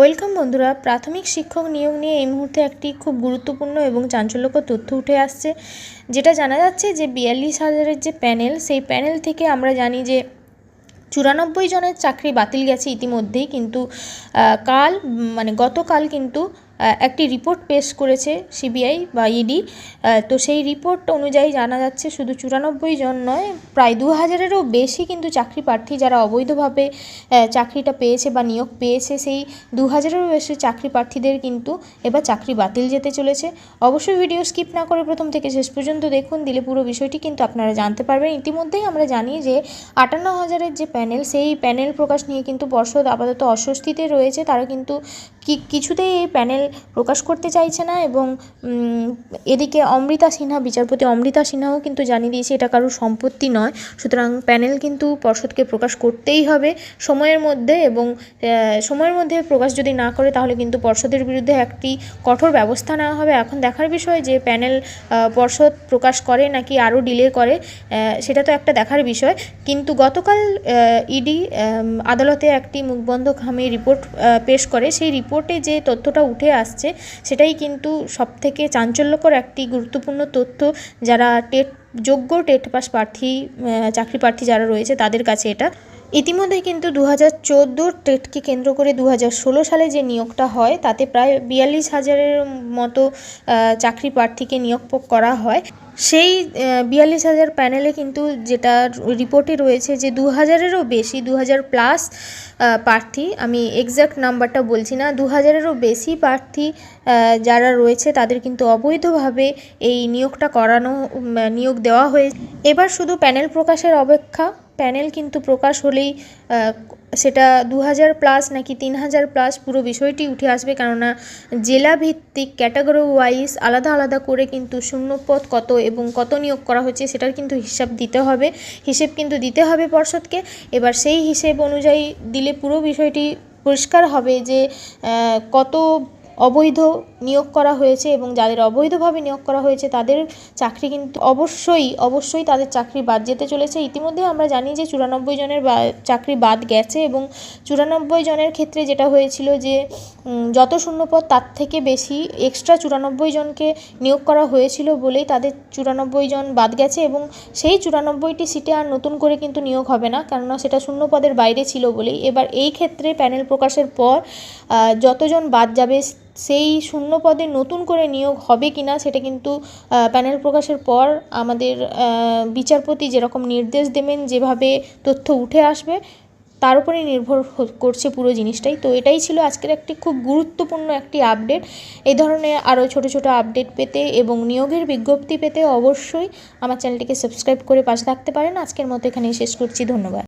Welcome বন্ধুরা, প্রাথমিক শিক্ষক নিয়োগ নিয়ে এই মুহূর্তে একটি খুব গুরুত্বপূর্ণ এবং চাঞ্চল্যকর তথ্য উঠে আসছে। যেটা জানা যাচ্ছে যে ৪২,০০০-এর যে প্যানেল, সেই প্যানেল থেকে আমরা জানি যে ৯৪ জনের চাকরি বাতিল গেছে ইতিমধ্যেই। কিন্তু গতকাল কিন্তু একটি রিপোর্ট পেশ করেছে সিবিআই বা ইডি। তো সেই রিপোর্ট অনুযায়ী জানা যাচ্ছে শুধু ৯৪ জন নয়, প্রায় ২,০০০-এরও বেশি কিন্তু চাকরি প্রার্থী যারা অবৈধভাবে চাকরিটা পেয়েছে বা নিয়োগ পেয়েছে, সেই ২,০০০-এরও বেশি চাকরি প্রার্থীদের কিন্তু এবার চাকরি বাতিল যেতে চলেছে। অবশ্যই ভিডিও স্কিপ না করে প্রথম থেকে শেষ পর্যন্ত দেখুন, দিলে পুরো বিষয়টি কিন্তু আপনারা জানতে পারবেন। ইতিমধ্যেই আমরা জানি যে ৫৮,০০০-এর যে প্যানেল, সেই প্যানেল প্রকাশ নিয়ে কিন্তু পর্ষদ আপাতত অস্বস্তিতে রয়েছে। তারা কিন্তু কিছুতেই এই প্যানেল প্রকাশ করতে চাইছে না এবং এদিকে বিচারপতি অমৃতা সিনহাও কিন্তু জানিয়ে দিয়েছে এটা কারোর সম্পত্তি নয়। সুতরাং প্যানেল কিন্তু পর্ষদকে প্রকাশ করতেই হবে সময়ের মধ্যে, এবং সময়ের মধ্যে প্রকাশ যদি না করে তাহলে কিন্তু পর্ষদের বিরুদ্ধে একটি কঠোর ব্যবস্থা নেওয়া হবে। এখন দেখার বিষয় যে প্যানেল পর্ষদ প্রকাশ করে নাকি আরও ডিলে করে, সেটা তো একটা দেখার বিষয়। কিন্তু গতকাল ইডি আদালতে একটি মুখবন্ধখামী রিপোর্ট পেশ করে। সেই রিপোর্টে যে তথ্যটা উঠে আসছে সেটাই কিন্তু সবথেকে চাঞ্চল্যকর একটি গুরুত্বপূর্ণ তথ্য। যারা যোগ্য টেট পাস চাকরি প্রার্থী যারা রয়েছে তাদের কাছে এটা। ইতিমধ্যে কিন্তু ২০১৪ টেটকে কেন্দ্র করে ২০১৬ সালে যে নিয়োগটা হয় তাতে প্রায় ৪২,০০০-এর মতো চাকরি প্রার্থীকে নিয়োগ করা হয়। সেই ৪২,০০০ প্যানেলে কিন্তু যেটা রিপোর্টে রয়েছে যে ২,০০০-এরও বেশি, ২,০০০+ প্রার্থী, আমি এক্স্যাক্ট নাম্বারটা বলছি না, ২,০০০-এরও বেশি প্রার্থী যারা রয়েছে তাদের কিন্তু অবৈধভাবে এই নিয়োগ দেওয়া হয়েছে। এবার শুধু প্যানেল প্রকাশের অপেক্ষা। প্যানেল কিন্তু প্রকাশ হলেই সেটা ২,০০০+ নাকি ৩,০০০+ পুরো বিষয়টি উঠে আসবে। কেননা জেলা ভিত্তিক ক্যাটাগরি ওয়াইজ আলাদা আলাদা করে কিন্তু শূন্যপদ কত এবং কত নিয়োগ করা হচ্ছে সেটার কিন্তু হিসেব কিন্তু দিতে হবে পর্ষদকে। এবার সেই হিসেব অনুযায়ী দিলে পুরো বিষয়টি পরিষ্কার হবে যে কত অবৈধ নিয়োগ করা হয়েছে, এবং যাদের অবৈধভাবে নিয়োগ করা হয়েছে তাদের চাকরি কিন্তু অবশ্যই তাদের চাকরি বাদ যেতে চলেছে। ইতিমধ্যে আমরা জানি যে ৯৪ জনের চাকরি বাদ গেছে, এবং ৯৪ জনের ক্ষেত্রে যেটা হয়েছিল যে যত শূন্যপদ তার থেকে বেশি এক্সট্রা ৯৪ জনকে নিয়োগ করা হয়েছিল বলেই তাদের ৯৪ জন বাদ গেছে, এবং সেই ৯৪টি সিটে আর নতুন করে কিন্তু নিয়োগ হবে না, কেননা সেটা শূন্যপদের বাইরে ছিল বলেই। এবার এই ক্ষেত্রে প্যানেল প্রকাশের পর যতজন বাদ যাবে সেই শূন্যপদে নতুন করে নিয়োগ হবে কিনা সেটা কিন্তু প্যানেল প্রকাশের পর আমাদের বিচারপতি যেরকম নির্দেশ দেবেন, যেভাবে তথ্য উঠে আসবে তার উপরে নির্ভর করছে পুরো জিনিসটাই। তো এটাই ছিল আজকের একটি খুব গুরুত্বপূর্ণ একটি আপডেট। এই ধরনের আরও ছোট ছোট আপডেট পেতে এবং নিয়োগের বিজ্ঞপ্তি পেতে অবশ্যই আমার চ্যানেলটিকে সাবস্ক্রাইব করে পাশে থাকতে পারেন। আজকের মতো এখানেই শেষ করছি। ধন্যবাদ।